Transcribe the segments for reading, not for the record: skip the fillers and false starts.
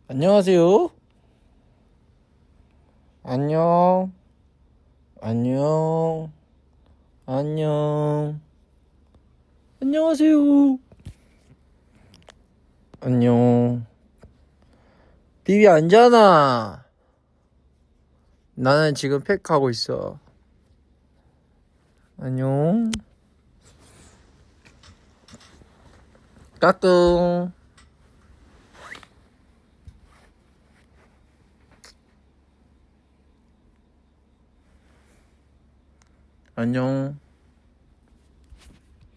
안녕하세요. 안녕. 안녕. 안녕. 안녕하세요. 안녕. 비비 앉아나. 나는 지금 팩하고 있어. 안녕. 까꿍. 안녕.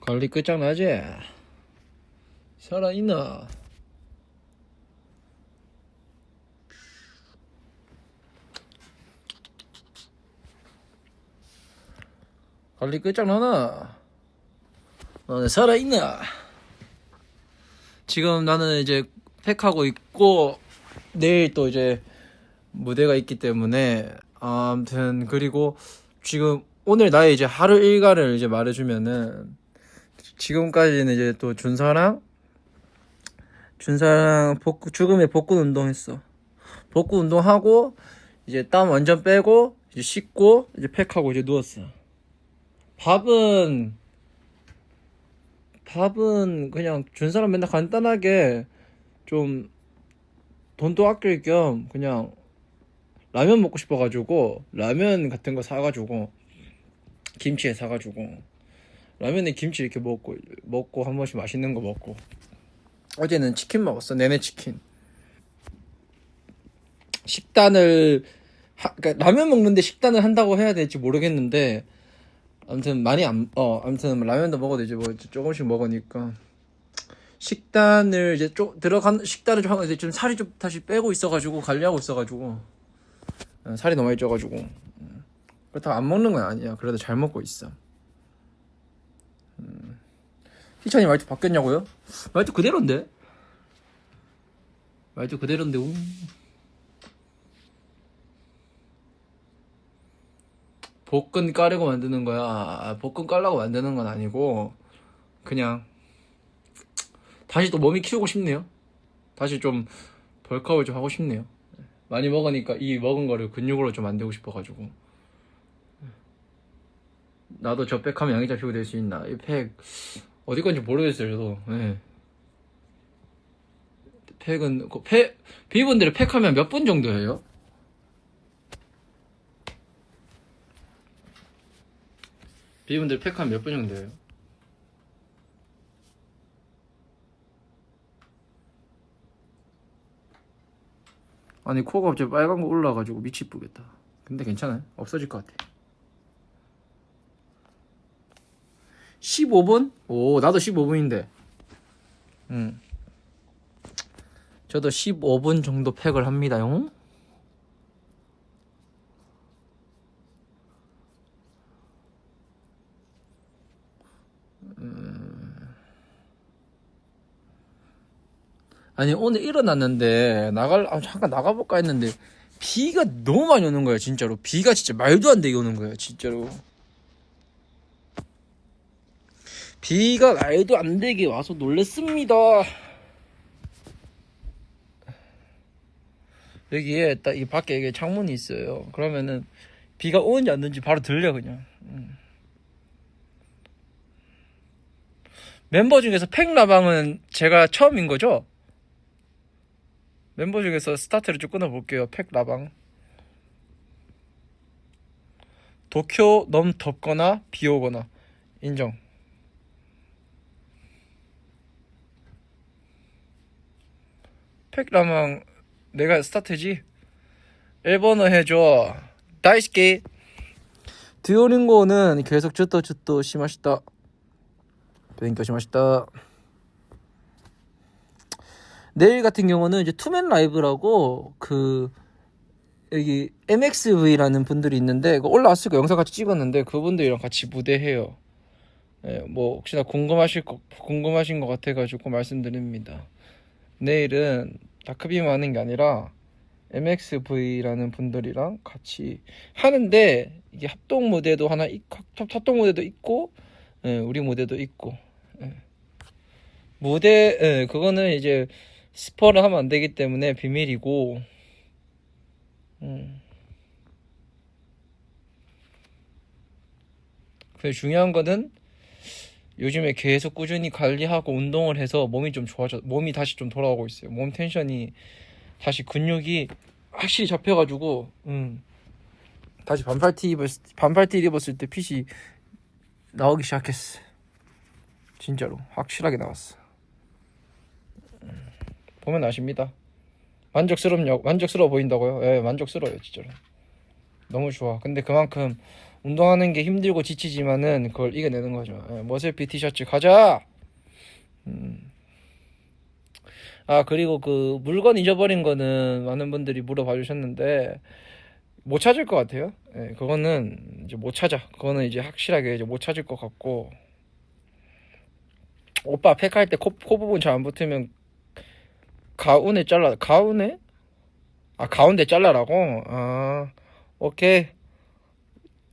관리 끝장나지? 살아있나? 관리 끝장나나? 너네 살아있나? 지금 나는 이제 팩하고 있고 내일 또 이제 무대가 있기 때문에 아무튼 그리고 지금 오늘 나의 이제 하루 일과를 이제 말해주면은 지금까지는 이제 또 준서랑 죽음의 복근 운동했어. 복근 운동하고 이제 땀 완전 빼고 이제 씻고 이제 팩하고 이제 누웠어. 밥은 그냥 준서랑 맨날 간단하게 좀 돈도 아낄 겸 그냥 라면 먹고 싶어가지고 라면 같은 거 사가지고 김치에 사가지고 라면에 김치 이렇게 먹고 한 번씩 맛있는 거 먹고 어제는 치킨 먹었어. 내내 치킨. 그러니까 라면 먹는데 식단을 한다고 해야 될지 모르겠는데 아무튼 아무튼 라면도 먹어도 이제 뭐 조금씩 먹으니까 식단을 이제 들어간 식단을 좀 하고 이제 좀 살이 좀 다시 빼고 있어가지고 관리하고 있어가지고 살이 너무 많이 쪄가지고 그렇다고 안 먹는 건 아니야. 그래도 잘 먹고 있어. 희찬이 말투 바뀌었냐고요? 말투 그대로인데? 말투 그대로인데. 복근 까려고 만드는 거야. 복근 깔라고 만드는 건 아니고 그냥 다시 또 몸이 키우고 싶네요. 다시 좀 벌크아웃 좀 하고 싶네요. 많이 먹으니까 이 먹은 거를 근육으로 좀 만들고 싶어가지고 나도 저 팩하면 양이 잡히고 될 수 있나. 이 팩 어디 건지 모르겠어요 저도. 네. 팩은 비분들이 팩하면 몇 분 정도 해요? 비분들 팩하면 몇 분 정도 해요? 아니 코가 갑자기 빨간 거 올라와가지고 미치겠다. 근데 괜찮아요. 없어질 것 같아. 15분? 오, 나도 15분인데. 저도 15분 정도 팩을 합니다요. 아니 오늘 일어났는데 잠깐 나가볼까 했는데 비가 너무 많이 오는 거야 진짜로. 비가 진짜 말도 안 되게 오는 거야 진짜로. 비가 말도 안 되게 와서 놀랬습니다. 여기에 딱 이 밖에 이게 창문이 있어요. 그러면은 비가 오는지 안 오는지 바로 들려 그냥. 멤버 중에서 팩라방은 제가 처음인 거죠? 멤버 중에서 스타트를 쭉 끊어볼게요. 팩라방. 도쿄 너무 덥거나 비 오거나 인정. 팩라방 내가 스타트지. 일본어 해줘. 다이스케. 듀오링고는 계속 쭈떠 시마시다.勉強 시마시다. 내일 같은 경우는 이제 투맨 라이브라고 여기 MXV라는 분들이 있는데 그거 올라왔을 거 영상 같이 찍었는데 그분들이랑 같이 무대해요. 예, 뭐 혹시나 궁금하신 것 같아가지고 말씀드립니다. 내일은 다크비만 하는 게 아니라 MXV라는 분들이랑 같이 하는데 이게 합동 무대도 합동 무대도 있고 우리 무대도 있고 무대 그거는 이제 스포를 하면 안 되기 때문에 비밀이고. 그 중요한 거는 요즘에 계속 꾸준히 관리하고 운동을 해서 몸이 다시 좀 돌아오고 있어요. 몸 텐션이 다시 근육이 확실히 잡혀가지고, 다시 반팔티 입었을 때 핏이 나오기 시작했어. 진짜로 확실하게 나왔어. 보면 아십니다. 만족스러워 보인다고요? 예, 만족스러워요, 진짜로. 너무 좋아. 근데 그만큼 운동하는 게 힘들고 지치지만은 그걸 이겨내는 거죠. 예, 머슬핏 티셔츠 가자. 아, 그리고 그 물건 잊어버린 거는 많은 분들이 물어봐 주셨는데 못 찾을 것 같아요. 예, 그거는 이제 못 찾아. 그거는 이제 확실하게 이제 못 찾을 것 같고. 오빠 팩할 때 코 부분 잘 안 붙으면 가운데? 아, 가운데 잘라라고? 아, 오케이.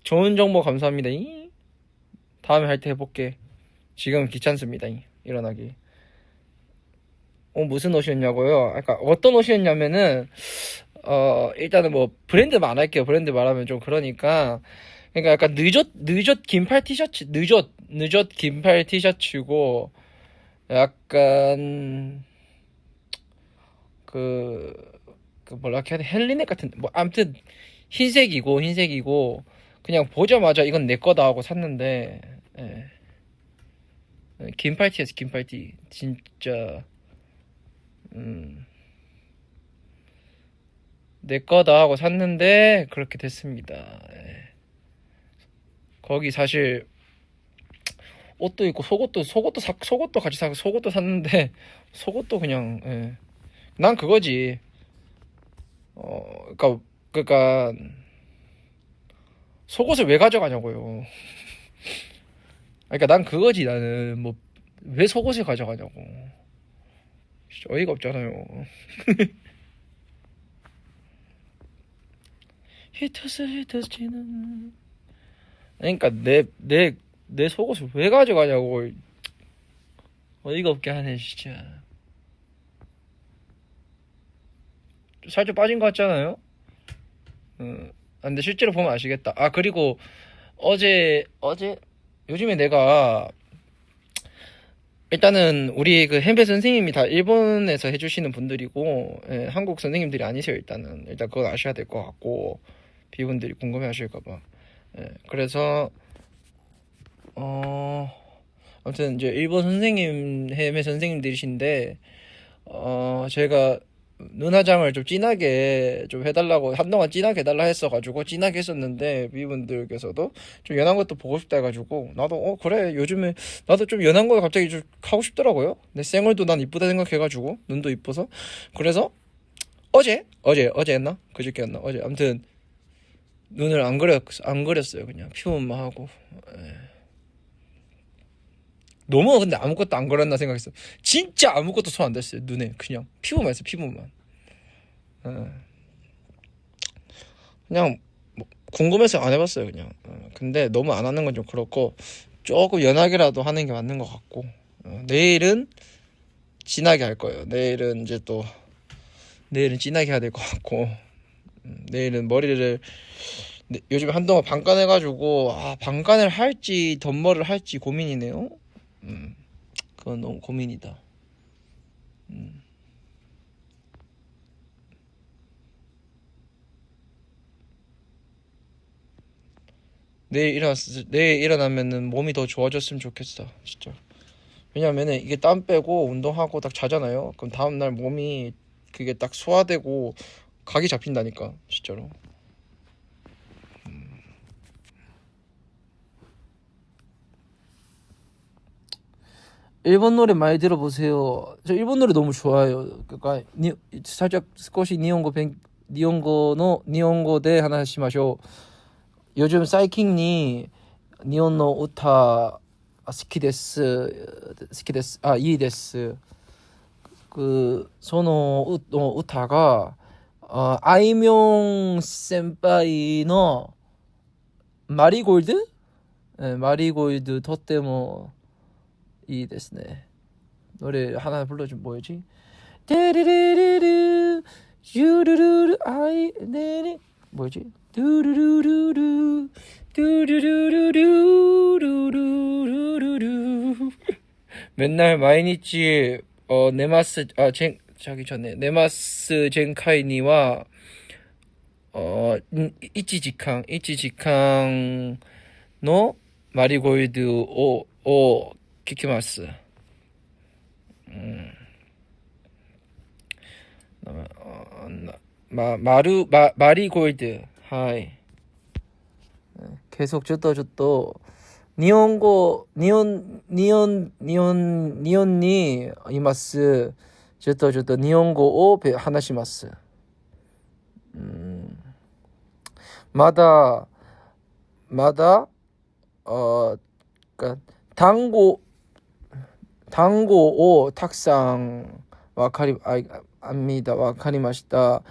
좋은 정보 감사합니다. 다음에 할 때 해볼게. 지금은 귀찮습니다. 일어나기. 무슨 옷이었냐고요? 그러니까 어떤 옷이었냐면은 일단은 뭐 브랜드 말할게요. 브랜드 말하면 좀 그러니까 약간 늦었 긴팔 티셔츠, 늦었 긴팔 티셔츠고 약간 그 뭐라 해야 돼? 헬리넥 같은 뭐 아무튼 흰색이고 그냥 보자마자 이건 내 거다 하고 샀는데, 예. 긴팔티였어. 긴팔티 진짜 내 거다 하고 샀는데 그렇게 됐습니다. 예. 거기 사실 옷도 있고 속옷도 같이 사고 속옷도 샀는데 속옷도 그냥, 예. 난 그거지. 그러니까 속옷을 왜 가져가냐고요. 그러니까 난 그거지. 나는 뭐 왜 속옷을 가져가냐고. 진짜 어이가 없잖아요. 히터스지는 그러니까 내 속옷을 왜 가져가냐고. 어이가 없게 하네 진짜. 살 좀 빠진 것 같잖아요. 근데 실제로 보면 아시겠다. 아, 그리고 어제 요즘에 내가 일단은 우리 그 햄베 선생님이 다 일본에서 해주시는 분들이고, 예, 한국 선생님들이 아니세요. 일단 그건 아셔야 될 것 같고, 비분들이 궁금해하실까봐. 예, 그래서 아무튼 이제 일본 선생님 햄베 선생님들이신데 제가 눈화장을 좀 진하게 좀 해달라고 한동안 진하게 해달라 했어가지고 진하게 했었는데 미분들께서도 좀 연한 것도 보고 싶다 해가지고 나도 그래 요즘에 나도 좀 연한 거 갑자기 좀 하고 싶더라고요. 내 쌩얼도 난 이쁘다 생각해가지고 눈도 이뻐서 그래서 어제 했나 그저께 했나 어제 아무튼 눈을 안 그렸어요. 그냥 피부만 하고. 예. 너무 근데 아무것도 안 걸었나 생각했어. 진짜 아무것도 손 안 댔어요. 눈에 그냥 피부만 했어. 피부만. 그냥 뭐 궁금해서 안 해봤어요. 그냥. 근데 너무 안 하는 건 좀 그렇고 조금 연하게라도 하는 게 맞는 것 같고. 내일은 진하게 할 거예요. 내일은 진하게 해야 될 것 같고. 내일은 머리를 요즘 한동안 방간해가지고 방간을 할지 덧머리를 할지 고민이네요. 그건 너무 고민이다. 내일 일어나면은 몸이 더 좋아졌으면 좋겠어, 진짜. 왜냐면은 이게 땀 빼고 운동하고 딱 자잖아요. 그럼 다음날 몸이 그게 딱 소화되고 각이 잡힌다니까, 진짜로. 일본 노래 많이 들어보세요. 저 일본 노래 너무 좋아요. 그러니까 살짝 스쿼시 니혼고 대 하나씩 마셔. 요즘 사이킹니 니혼노 우타 스키데스 이데스 그 소노 우타가 아이명 센파이의 마리골드? 네, 마리골드 토테모 이ですね. 노래 하나 불러주면 뭐였지? 데르르르르 슈르르르 아이 네네 뭐지? 두루루루루 두루루루루루루루루 맨날 마이니치 네마스 자기 전에 네마스 젠카이니와 이치지캉 노 마리골드 오 키키마스 마리골드 하이 계속 줬도 니온니 이마스 줬도 니온고 오 하나시마스 마다 그러니까 단고 오 탁상 압니다. 와카리마시다.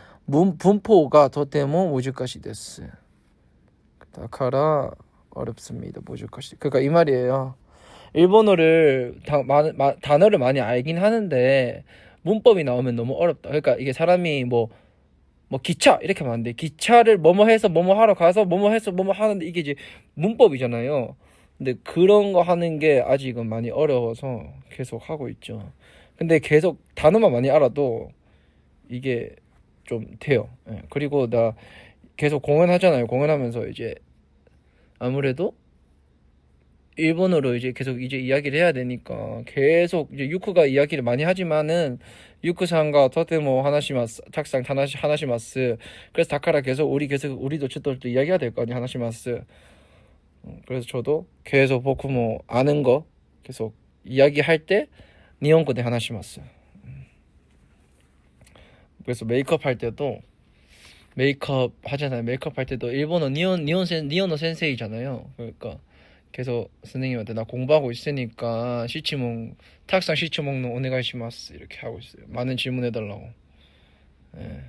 분포가 도테모 모주카시 데스. 다카라 어렵습니다. 모주카시. 그러니까 이 말이에요. 일본어를 단어를 많이 알긴 하는데 문법이 나오면 너무 어렵다. 그러니까 이게 사람이 뭐 기차 이렇게 하면 안 돼. 기차를 뭐뭐 해서 뭐뭐 하러 가서 뭐뭐 해서 뭐뭐 하는데 이게 이제 문법이잖아요. 근데 그런 거 하는 게 아직은 많이 어려워서 계속 하고 있죠. 근데 계속 단어만 많이 알아도 이게 좀 돼요. 예. 그리고 나 계속 공연하잖아요. 공연하면서 이제 아무래도 일본어로 이제 계속 이제 이야기를 해야 되니까 계속 이제 유쿠가 이야기를 많이 하지만은 유쿠상과 토테모 하나시마스 탁상 하나시마스 그래서 다카라 계속 우리도 또 이야기해야 될 거 아니야 하나시마스 그래서 저도 계속 보쿠모 아는 거 계속 이야기할 때 니혼고 대 하나시마스 그래서 메이크업 할 때도 메이크업 하잖아요. 메이크업 할 때도 일본어 니혼어 센세이잖아요. 그러니까 계속 선생님한테 나 공부하고 있으니까 탁상 시치몽노 오네가이시마스 이렇게 하고 있어요. 많은 질문해달라고. 예.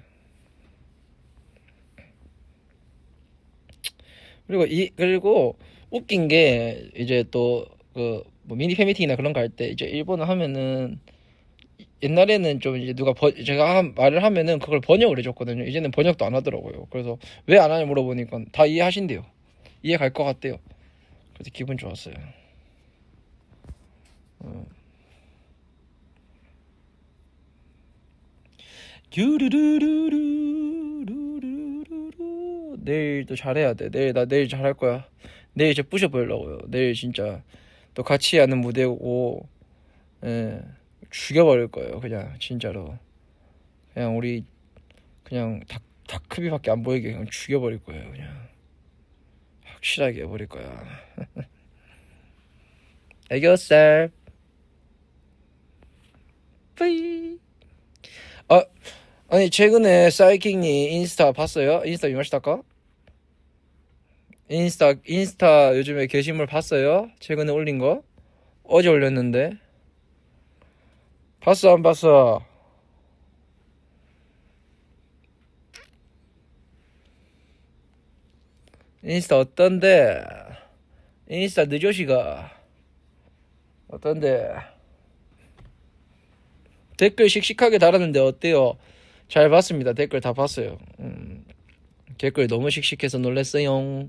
그리고 웃긴 게 이제 또 뭐 미니 팬미팅이나 그런 거 할 때 이제 일본어 하면은 옛날에는 좀 이제 제가 말을 하면은 그걸 번역을 해줬거든요. 이제는 번역도 안 하더라고요. 그래서 왜 안 하냐 물어보니까 다 이해하신대요. 이해 갈 것 같대요. 그래서 기분 좋았어요. 내일도 잘해야 돼. 내일 잘할 거야. 내일 이제 부셔 보이려고요. 내일 진짜 또 같이 하는 무대고, 예, 죽여버릴 거예요. 그냥 진짜로. 그냥 우리 그냥 다크비밖에 안 보이게 그냥 죽여버릴 거예요. 그냥 확실하게 해버릴 거야. 애교살. 뿌이. 아니 최근에 사이킹이 인스타 봤어요? 인스타 유마시다까? 인스타 요즘에 게시물 봤어요? 최근에 올린 거? 어제 올렸는데 봤어 안 봤어? 인스타 어떤데? 인스타 늦어시가 어떤데? 댓글 씩씩하게 달았는데 어때요? 잘 봤습니다. 댓글 다 봤어요. 댓글 너무 씩씩해서 놀랬어요.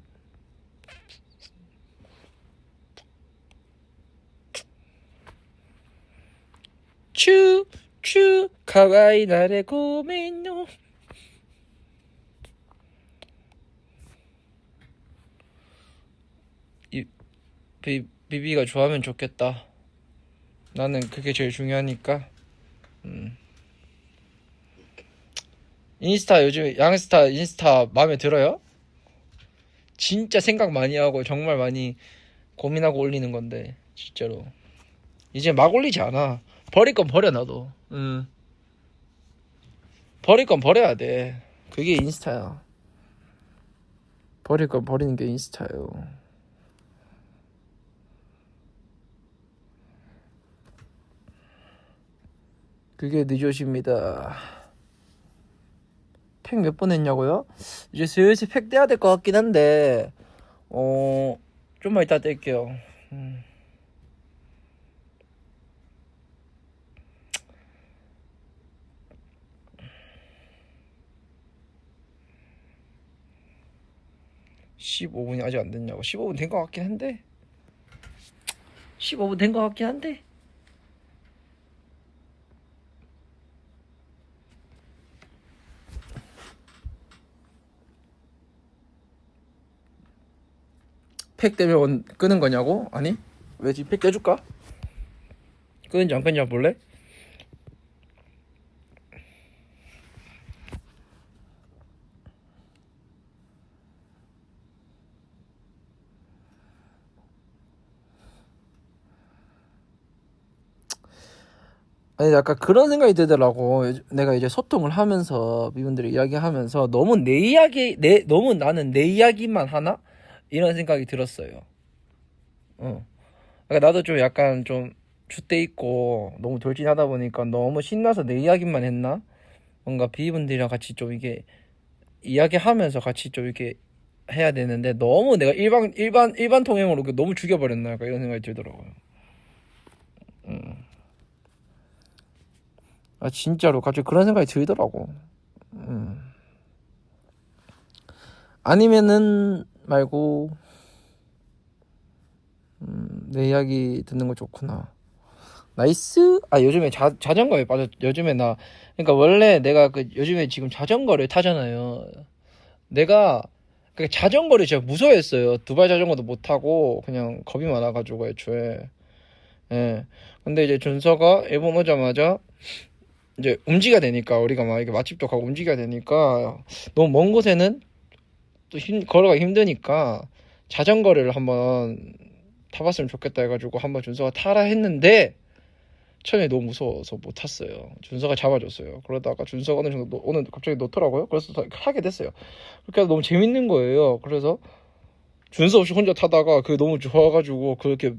추 카와이 나레 고메노 비비가 좋아하면 좋겠다. 나는 그게 제일 중요하니까. 인스타 마음에 들어요? 진짜 생각 많이 하고 정말 많이 고민하고 올리는 건데 진짜로 이제 막 올리지 않아. 버릴 건 버려 나도. 버릴 건 버려야 돼. 그게 인스타야. 버릴 건 버리는 게 인스타예요. 그게 늦어집니다. 팩 몇 번 했냐고요? 이제 슬슬 팩 떼야 될 것 같긴 한데 좀만 이따 뗄게요. 15분이 아직 안 됐냐고. 15분 된 것 같긴 한데. 15분 된 것 같긴 한데. 팩 때문에 끄는 거냐고? 아니? 왜지? 팩 껴줄까? 끄는지 안 끄는지 볼래? 아니 약간 그런 생각이 들더라고. 내가 이제 소통을 하면서 이분들이 이야기하면서 너무 내 이야기 너무 나는 내 이야기만 하나? 이런 생각이 들었어요. 그러니까 나도 좀 약간 좀 줏대 있고 너무 돌진하다 보니까 너무 신나서 내 이야기만 했나? 뭔가 비분들이랑 같이 좀 이게 이야기하면서 같이 좀 이렇게 해야 되는데 너무 내가 일반 통행으로 너무 죽여버렸나? 약간 이런 생각이 들더라고요. 아 진짜로 갑자기 그런 생각이 들더라고. 아니면은 말고 내 이야기 듣는 거 좋구나. 나이스. 아 요즘에 자전거에 빠졌. 요즘에 나 그러니까 원래 내가 그 요즘에 지금 자전거를 타잖아요. 내가 그 자전거를 진짜 무서워했어요. 두발 자전거도 못 타고 그냥 겁이 많아가지고 애초에. 예. 근데 이제 준서가 일본 오자마자 이제 움직여야 되니까 우리가 막 이렇게 맛집도 가고 움직여야 되니까 너무 먼 곳에는 또 걸어가기 힘드니까 자전거를 한번 타봤으면 좋겠다 해가지고 한번 준서가 타라 했는데 처음에 너무 무서워서 못 탔어요. 준서가 잡아줬어요. 그러다가 준서가 어느 정도 오늘 갑자기 놓더라고요. 그래서 하게 됐어요. 그렇게 해서 너무 재밌는 거예요. 그래서 준서 없이 혼자 타다가 그게 너무 좋아가지고 그렇게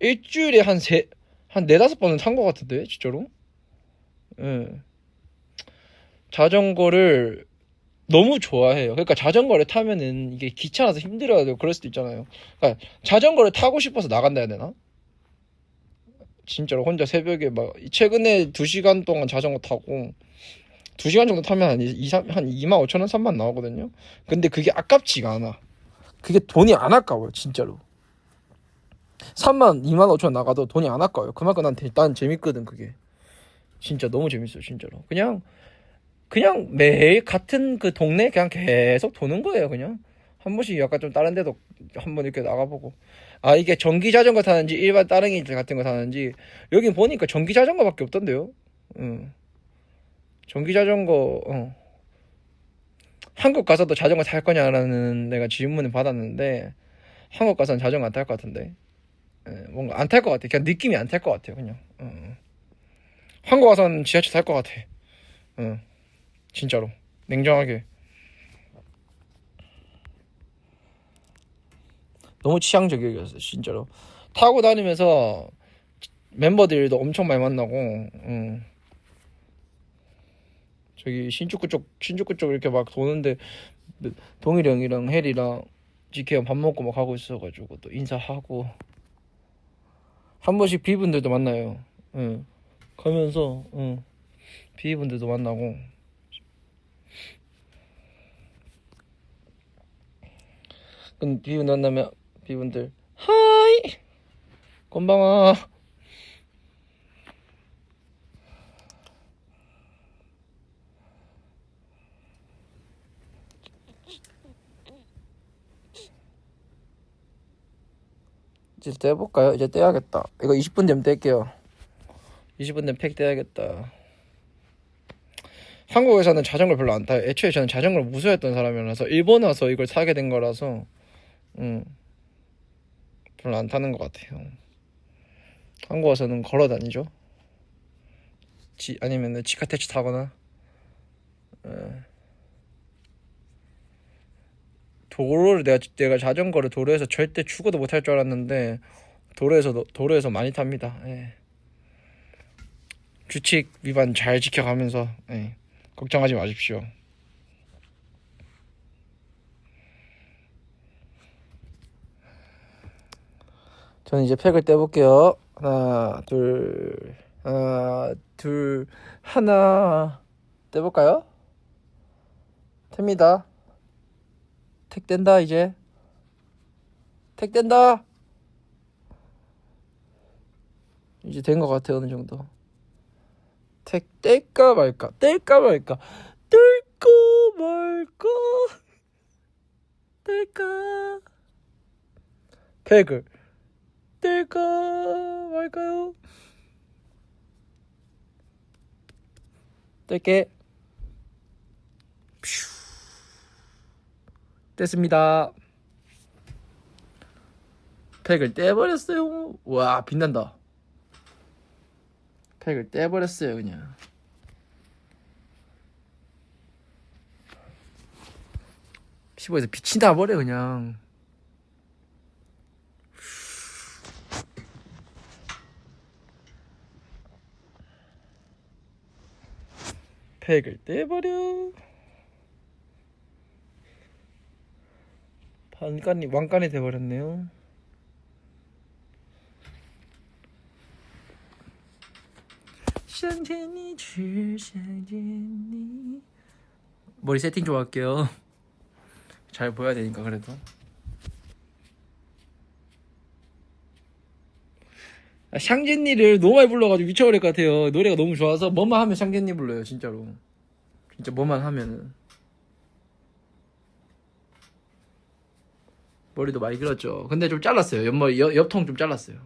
일주일에 한 네다섯 번은 탄 것 같은데 진짜로. 예. 자전거를 너무 좋아해요. 그러니까 자전거를 타면은 이게 귀찮아서 힘들어야 그럴 수도 있잖아요. 그러니까 자전거를 타고 싶어서 나간다 해야 되나? 진짜로 혼자 새벽에 막 최근에 2시간 동안 자전거 타고 2시간 정도 타면 한 2만 5천 원 3만 나오거든요. 근데 그게 아깝지가 않아. 그게 돈이 안 아까워요 진짜로. 3만 2만 5천 원 나가도 돈이 안 아까워요. 그만큼 난 재밌거든 그게. 진짜 너무 재밌어요 진짜로. 그냥 매일 같은 그 동네 그냥 계속 도는 거예요 그냥. 한 번씩 약간 좀 다른 데도 한번 이렇게 나가보고. 아 이게 전기 자전거 타는지 일반 따릉이 같은 거 타는지 여기 보니까 전기 자전거밖에 없던데요. 응. 전기 자전거 한국 가서도 자전거 탈 거냐라는 내가 질문을 받았는데 한국 가서는 자전거 안 탈 것 같은데. 뭔가 안 탈 것 같아. 그냥 느낌이 안 탈 것 같아요 그냥. 한국 가서는 지하철 탈 것 같아. 진짜로 냉정하게 너무 취향적이었어요 진짜로. 타고 다니면서 멤버들도 엄청 많이 만나고. 저기 신주쿠 쪽 이렇게 막 도는데 동일이 형이랑 혜리랑 지케 형 밥 먹고 막 가고 있어가지고 또 인사하고 한 번씩 비분들도 만나요. 가면서 비분들도 만나고. 근데 비분 만나면 비분들 하이 건방아 이제 떼볼까요? 이제 떼야겠다. 이거 20분 되면 뗄게요. 20분 되면 팩 떼야겠다. 한국에서는 자전거를 별로 안 타요. 애초에 저는 자전거를 무서워했던 사람이라서 일본 와서 이걸 타게 된 거라서 별로 안 타는 것 같아요. 한국 와서는 걸어 다니죠. 아니면 지카테치 타거나. 도로를 내가 자전거를 도로에서 절대 죽어도 못 탈 줄 알았는데 도로에서 많이 탑니다. 예. 규칙 위반 잘 지켜가면서 걱정하지 마십시오. 저는 이제 팩을 떼볼게요. 하나 떼볼까요? 탭니다. 택된다 이제. 택된다. 이제 된 것 같아 어느 정도. 택 뗄까 말까. 뗄까 말까. 뗄까 말까. 뗄까. 팩을 뗄까 말까요? 뗄게. 뗐습니다. 팩을 떼버렸어요. 와 빛난다. 팩을 떼버렸어요 그냥. 피부에서 빛이 나버려 그냥. 팩을 떼버려. 반간이 왕간이 돼버렸네요. 샹제니 샹제니. 머리 세팅 좀 할게요. 잘 보여야 되니까 그래도. 샹제니를 너무 많이 불러가지고 미쳐버릴 것 같아요. 노래가 너무 좋아서 뭐만 하면 샹제니 불러요 진짜로. 진짜 뭐만 하면은. 머리도 많이 길었죠. 근데 좀 잘랐어요. 옆머리 옆통 좀 잘랐어요.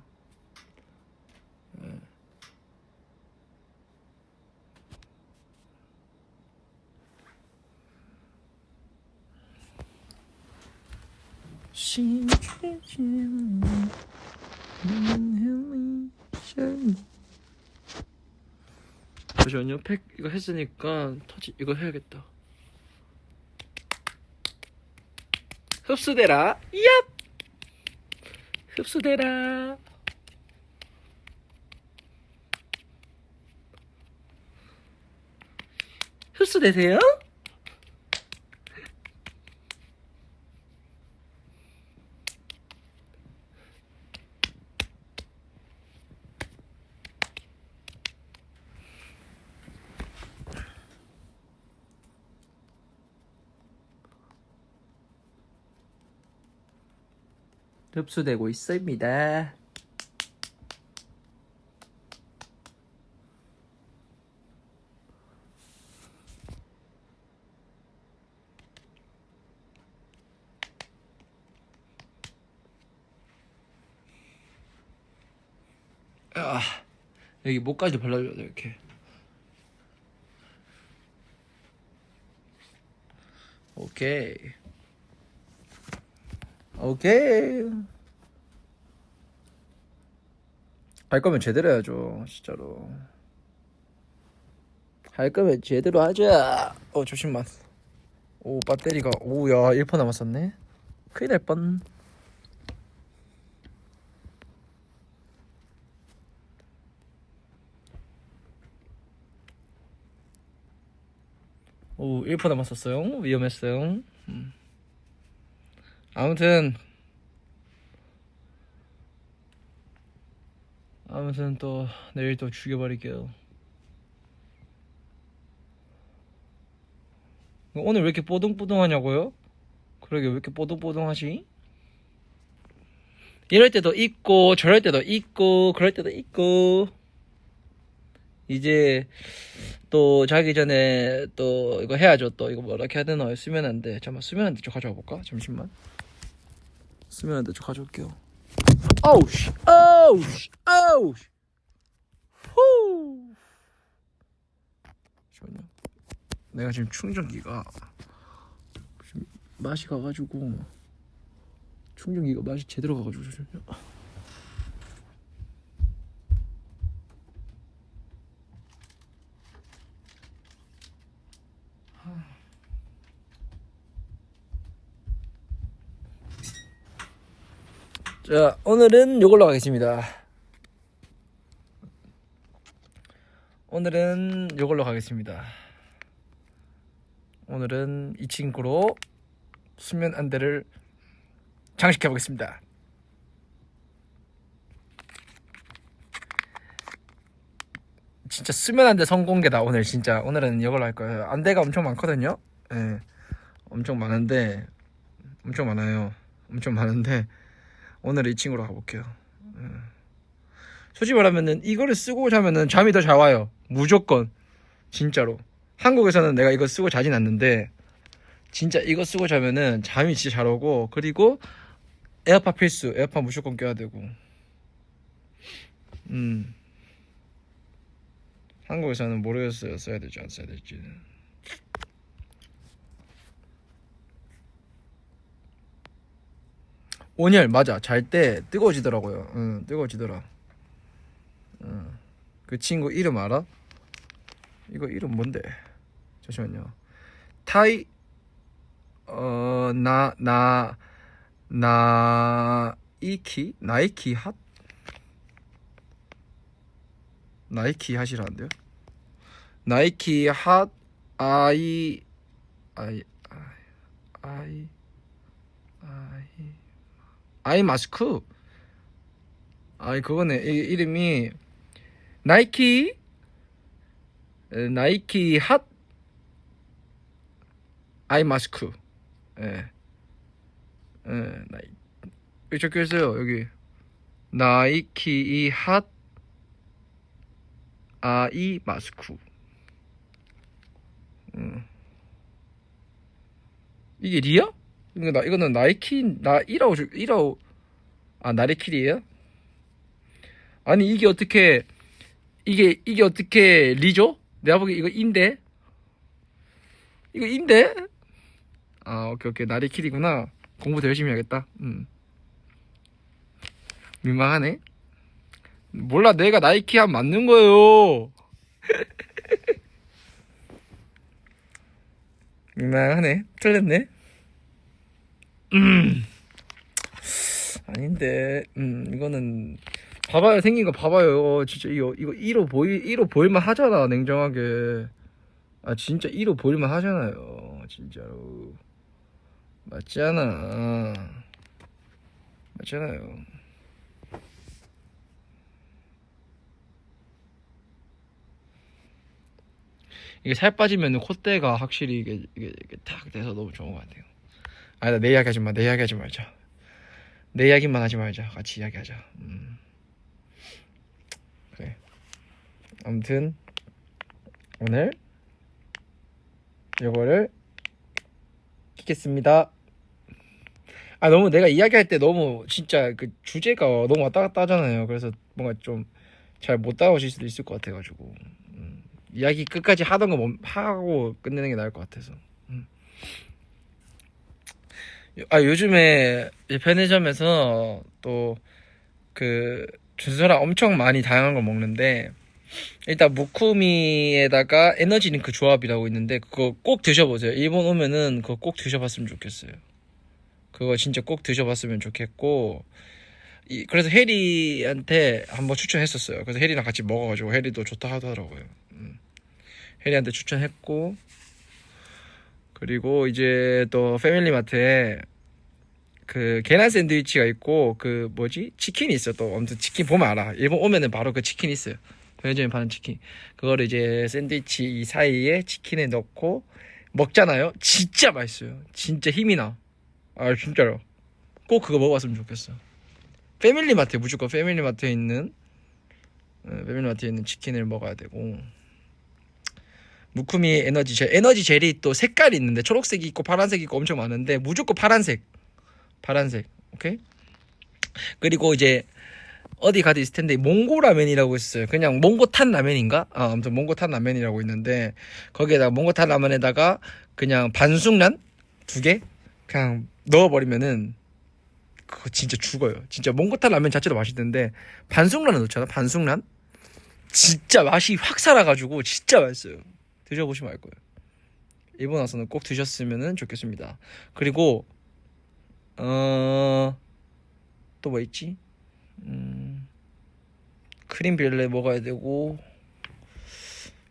잠시만요. 팩 이거 했으니까 터치 이거 해야겠다. 흡수되라. 얍. 흡수되라. 흡수되세요? 흡수되고 있습니다. 아, 여기 목까지도 발라줘야 돼 이렇게. 오케이. 오케이. 할 거면 제대로 해야죠 진짜로. 할 거면 제대로 하자. 조심만. 오 배터리가 오야 1% 남았었네. 큰일 날 뻔. 오 1% 남았었어요. 위험했어요. 아무튼 또 내일 또 죽여버릴게요. 오늘 왜 이렇게 뽀둥뽀둥하냐고요? 그러게 왜 이렇게 뽀둥뽀둥하지? 이럴 때도 있고 저럴 때도 있고 그럴 때도 있고. 이제 또 자기 전에 또 이거 해야죠. 또 이거 뭐라 해야 되나? 수면한데. 잠깐만 수면한데 좀 가져와 볼까? 잠시만. 수면한데 좀 가져올게요. 아우씨 아우씨 아우씨 후. 잠시만요. 내가 지금 충전기가 지금 맛이 가가지고 충전기가 맛이 제대로 가가지고 잠시만요. 자 오늘은 요걸로 가겠습니다. 오늘은 이 친구로 수면 안대를 장식해 보겠습니다. 진짜 수면 안대 성공개다 오늘. 진짜 오늘은 이걸로 할 거예요. 안대가 엄청 많거든요. 예, 엄청 많은데 엄청 많아요. 엄청 많은데 오늘 이 친구로 가볼게요. 솔직히 말하면은 이거를 쓰고 자면은 잠이 더 잘 와요. 무조건. 진짜로. 한국에서는 내가 이거 쓰고 자진 않는데 진짜 이거 쓰고 자면은 잠이 진짜 잘 오고, 그리고 에어팟 필수. 에어팟 무조건 껴야 되고. 한국에서는 모르겠어요. 써야 될지 안 써야 될지는. 온열 맞아. 잘 때 뜨거워지더라고요. 뜨거워지더라. 그 친구 이름 알아? 이거 이름 뭔데? 잠시만요. 타이 나이키 핫? 나이키 핫이라는데요? 나이키 핫 아이 아이 아이 아이 아이 마스크. 아이 그거네. 이름이 나이키 핫 아이 마스크. 예. 여기 적혀 있어요. 여기 나이키 핫 아이 마스크. 이게 리야? 이거는 나이키 이라고 나리킬이에요? 아니 이게 어떻게 리죠? 내가 보기 이거 인데? 이거 인데? 오케이 나리킬이구나. 공부 더 열심히 해야겠다. 민망하네. 몰라, 내가 나이키 하면 맞는 거예요. 민망하네. 틀렸네. 아닌데. 이거는 봐봐요. 생긴 거 봐봐요. 진짜 이거 1호 보일만 하잖아. 냉정하게. 진짜 1호 보일만 하잖아요. 진짜로. 맞잖아요. 이게 살 빠지면 콧대가 확실히 이게 탁 돼서 너무 좋은 것 같아요. 나 내 이야기 하지 마. 내 이야기 하지 말자. 내 이야기만 하지 말자. 같이 이야기하자. 그래. 아무튼 오늘 이거를 키겠습니다. 너무 내가 이야기할 때 너무 진짜 그 주제가 너무 왔다 갔다 하잖아요. 그래서 뭔가 좀 잘 못 따라오실 수도 있을 것 같아가지고 이야기 끝까지 하던 거 하고 끝내는 게 나을 것 같아서. 요즘에 편의점에서 또 그 준서랑 엄청 많이 다양한 걸 먹는데, 일단 무쿠미에다가 에너지 링크 조합이라고 있는데 그거 꼭 드셔보세요. 일본 오면은 그거 꼭 드셔봤으면 좋겠어요. 그거 진짜 꼭 드셔봤으면 좋겠고, 그래서 해리한테 한번 추천했었어요. 그래서 해리랑 같이 먹어가지고 해리도 좋다 하더라고요. 해리한테 추천했고, 그리고 이제 또 패밀리마트에 그 계란 샌드위치가 있고 그 뭐지 치킨이 있어. 또 아무튼 치킨 보면 알아. 일본 오면은 바로 그 치킨 있어요. 편의점에 파는 치킨. 그거를 이제 샌드위치 이 사이에 치킨에 넣고 먹잖아요. 진짜 맛있어요. 진짜 힘이 나. 진짜로 꼭 그거 먹어봤으면 좋겠어. 패밀리마트에 무조건 패밀리마트에 있는 치킨을 먹어야 되고, 무쿠미 에너지 젤이 또 색깔이 있는데 초록색이 있고 파란색이 있고 엄청 많은데 무조건 파란색. 오케이. 그리고 이제 어디 가도 있을 텐데 몽고 라면이라고 있어요. 그냥 몽고탄 라면인가? 아무튼 몽고탄 라면이라고 있는데 거기에다가 몽고탄 라면에다가 그냥 반숙란 2개 그냥 넣어버리면은 그거 진짜 죽어요. 진짜 몽고탄 라면 자체도 맛있는데 반숙란을 넣잖아. 반숙란 진짜 맛이 확 살아가지고 진짜 맛있어요. 드셔보시면 알 거예요. 일본 와서는 꼭 드셨으면 좋겠습니다. 그리고 또 뭐 있지? 크림 빌레 먹어야 되고,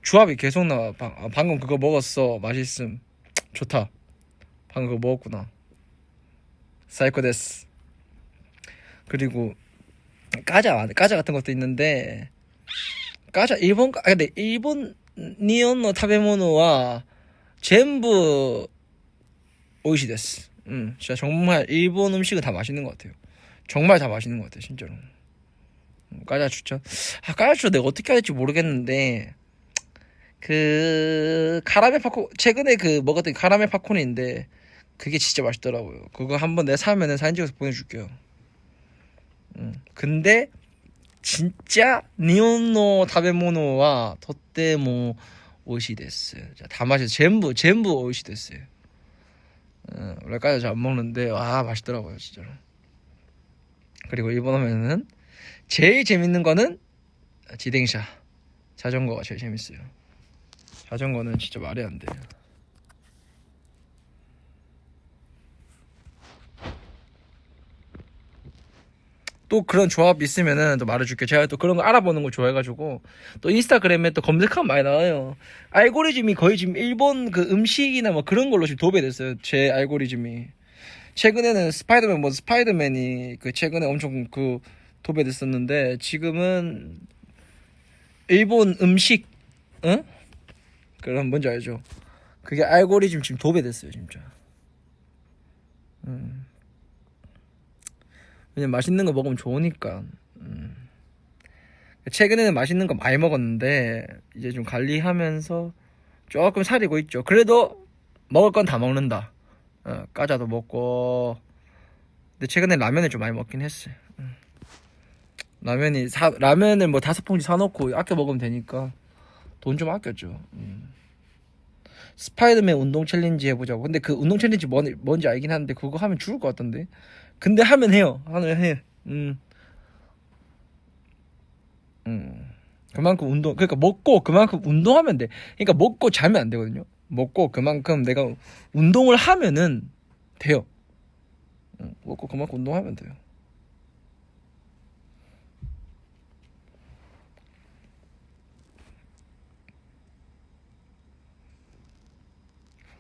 조합이 계속 나와. 방금 그거 먹었어. 맛있음. 좋다. 방금 그거 먹었구나. 사이코 데스. 그리고 까자 같은 것도 있는데, 까자 근데 일본 니온노 타베모노와 전부 오이시 데스. 진짜 정말 일본 음식은 다 맛있는 것 같아요. 정말 다 맛있는 것 같아요, 진짜로. 까자 추천. 까자 추천 내가 어떻게 해야 될지 모르겠는데, 그 카라멜 팝콘 최근에 그 먹었던 카라멜 팝콘인데 그게 진짜 맛있더라고요. 그거 한번 내가 사면은 사진 찍어서 보내줄게요. 근데 진짜 니온노 타베모노와 토테모 오이시 데스. 다 맛있어. 전부 오이시 데스요. 원래까지 잘 안 먹는데 와 맛있더라고요, 진짜로. 그리고 일본 오면은 제일 재밌는 거는 지댕샤 자전거가 제일 재밌어요. 자전거는 진짜 말이 안 돼요. 또 그런 조합 있으면은 또 말해줄게. 제가 또 그런 거 알아보는 거 좋아해가지고 또 인스타그램에 또 검색하면 많이 나와요. 알고리즘이 거의 지금 일본 그 음식이나 뭐 그런 걸로 지금 도배됐어요. 제 알고리즘이. 최근에는 스파이더맨이 그 최근에 엄청 그 도배됐었는데 지금은 일본 음식, 응? 그럼 뭔지 알죠? 그게 알고리즘 지금 도배됐어요, 진짜. 왜냐면 맛있는 거 먹으면 좋으니까. 최근에는 맛있는 거 많이 먹었는데 이제 좀 관리하면서 조금 살이고 있죠. 그래도 먹을 건 다 먹는다. 과자도 먹고. 근데 최근에 라면을 좀 많이 먹긴 했어요. 라면을 뭐 5봉지 사놓고 아껴 먹으면 되니까 돈 좀 아꼈죠. 스파이더맨 운동 챌린지 해보자고. 근데 그 운동 챌린지 뭔지 알긴 하는데 그거 하면 죽을 것 같던데. 근데 하면 해요. 하면 해. 그만큼 그러니까 먹고 그만큼 운동하면 돼. 그러니까 먹고 자면 안 되거든요. 먹고 그만큼 내가 운동을 하면은 돼요. 먹고 그만큼 운동하면 돼요.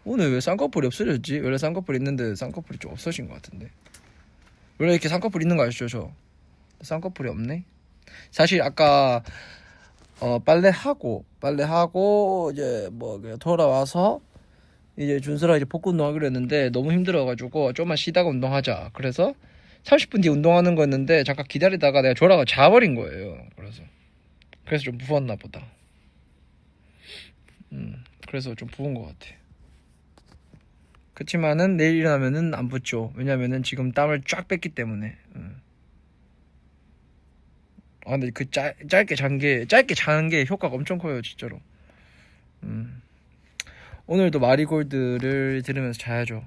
오늘 왜 쌍꺼풀이 없어졌지? 원래 쌍꺼풀 있는데 쌍꺼풀이 좀 없어진 것 같은데. 원래 이렇게 쌍꺼풀 있는 거 아시죠, 저? 쌍꺼풀이 없네. 사실 아까 빨래하고 이제 뭐 돌아와서 이제 준서랑 이제 복근 운동하기로 했는데 너무 힘들어가지고 좀만 쉬다가 운동하자. 그래서 30분 뒤에 운동하는 거였는데 잠깐 기다리다가 내가 졸아가 자버린 거예요. 그래서 좀 부었나 보다. 그래서 좀 부은 것 같아. 그렇지만은 내일 일어나면은 안 붓죠. 왜냐면은 지금 땀을 쫙 뺐기 때문에. 근데 그 짧게 자는 게 효과가 엄청 커요, 진짜로. 오늘도 마리골드를 들으면서 자야죠.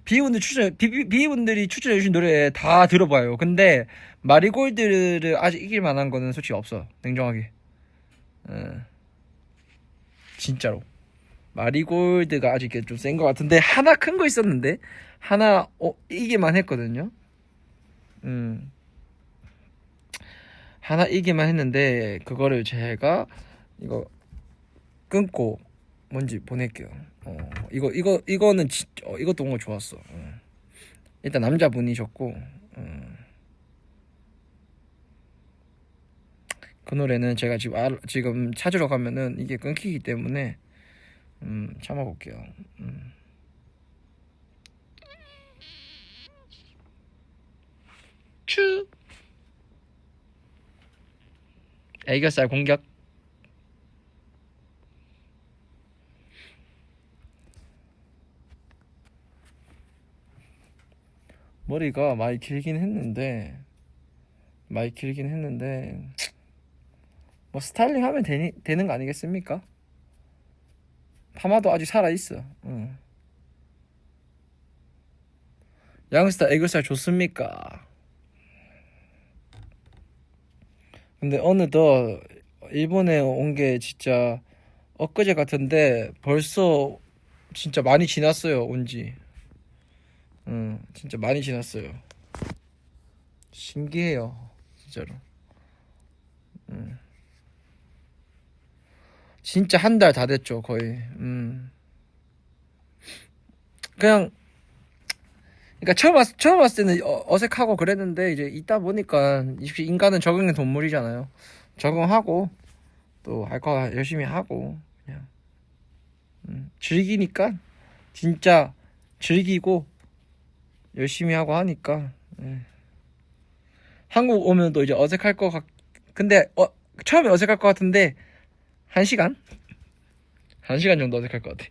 비분들이 추천해주신 노래 다 들어봐요. 근데 마리골드를 아직 이길 만한 거는 솔직히 없어. 냉정하게. 진짜로. 마리골드가 아직 좀 센 것 같은데 하나 큰 거 있었는데 하나 이기만 했거든요. 하나 이기만 했는데 그거를 제가 이거 끊고 뭔지 보낼게요. 이거는 이것도 뭔가 좋았어. 일단 남자분이셨고 그 노래는 제가 지금 찾으러 가면은 이게 끊기기 때문에 참아볼게요. 추 애교살 공격. 머리가 많이 길긴 했는데 뭐 스타일링 하면 되는 거 아니겠습니까? 파마도 아직 살아있어. 양스타 애교살 좋습니까? 근데 어느덧 일본에 온 게 진짜 엊그제 같은데 벌써 진짜 많이 지났어요, 온지. 진짜 많이 지났어요. 신기해요, 진짜로. 진짜 한 달 다 됐죠, 거의. 그냥 그러니까 처음 왔을 때는 어색하고 그랬는데 이제 있다 보니까 인간은 적응의 동물이잖아요. 적응하고 또 할 거 열심히 하고 그냥 즐기니까 진짜 즐기고 열심히 하고 하니까. 예. 한국 오면 또 이제 어색할 것 같. 근데 처음에 어색할 것 같은데 1시간? 1시간 정도 어색할 것 같아.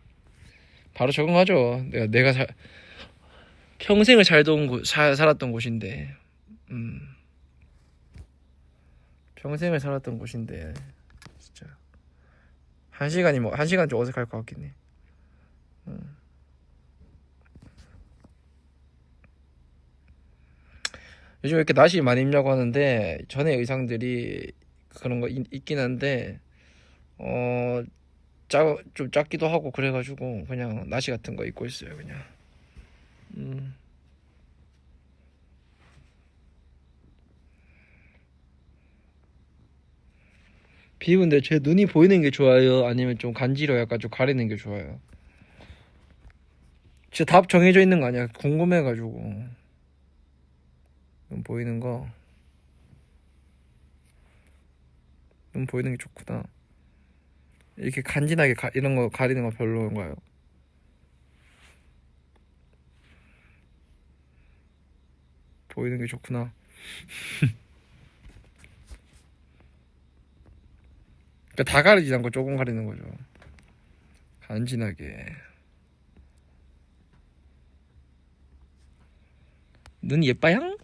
바로 적응하죠. 내가 평생을 살았던 곳인데. 평생을 살았던 곳인데 진짜 1시간 좀 어색할 것 같긴 해. 요즘 이렇게 나시 많이 입냐고 하는데 전에 의상들이 그런 거 있긴 한데 어 좀 작기도 하고 그래가지고 그냥 나시 같은 거 입고 있어요 그냥. 음. 비운데 제 눈이 보이는 게 좋아요? 아니면 좀 간지러 약간 좀 가리는 게 좋아요? 진짜 답 정해져 있는 거 아니야? 궁금해가지고. 눈 보이는 거. 눈 보이는 게 좋구나. 이렇게 간지나게 이런 거 가리는 거 별로인가요? 보이는 게 좋구나. 그러니까 다 가리지 않고 조금 가리는 거죠. 간지나게. 눈 예뻐양?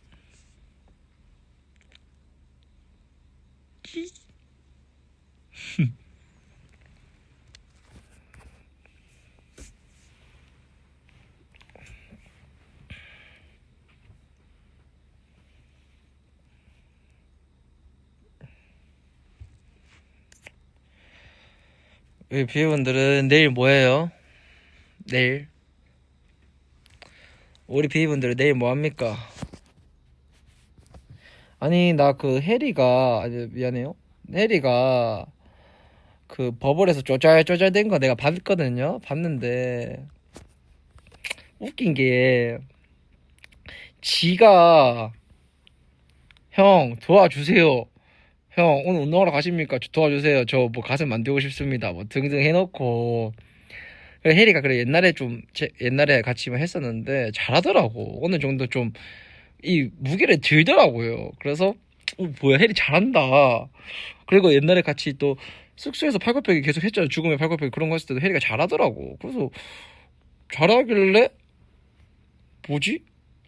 우리 비분들은 내일 뭐해요? 내일 우리 비분들은 내일 뭐합니까? 아니 나 그 해리가 아니 미안해요. 해리가 그 버블에서 쪼잘쪼잘 된 거 내가 봤거든요. 봤는데 웃긴 게 지가 형 도와주세요. 형 오늘 운동하러 가십니까? 저 도와주세요. 저 뭐 가슴 만들고 싶습니다. 뭐 등등 해놓고 그래 혜리가 그래 옛날에 옛날에 같이 했었는데 잘하더라고. 어느 정도 좀 이 무게를 들더라고요. 그래서 뭐야 혜리 잘한다. 그리고 옛날에 같이 또 숙소에서 팔굽혀펴기 계속 했잖아. 죽음의 팔굽혀펴기 그런 거 했을 때도 혜리가 잘하더라고. 그래서 잘하길래 뭐지?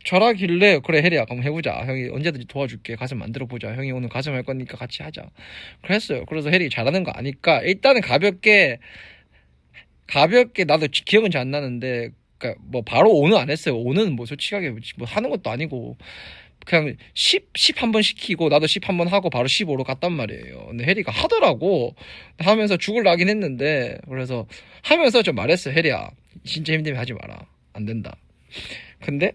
잘하길래 그래 혜리야 그럼 해보자. 형이 언제든지 도와줄게. 가슴 만들어보자. 형이 오늘 가슴 할 거니까 같이 하자. 그랬어요. 그래서 혜리 잘하는 거 아니까 일단은 가볍게 나도 기억은 잘 안 나는데 그러니까 뭐 바로 오는 안 했어요. 오는 뭐 솔직하게 뭐 하는 것도 아니고 그냥 10 한 번 시키고 나도 10 한 번 하고 바로 15로 갔단 말이에요. 근데 혜리가 하더라고. 하면서 죽을 나긴 했는데 그래서 하면서 좀 말했어. 혜리야 진짜 힘들면 하지 마라. 안 된다. 근데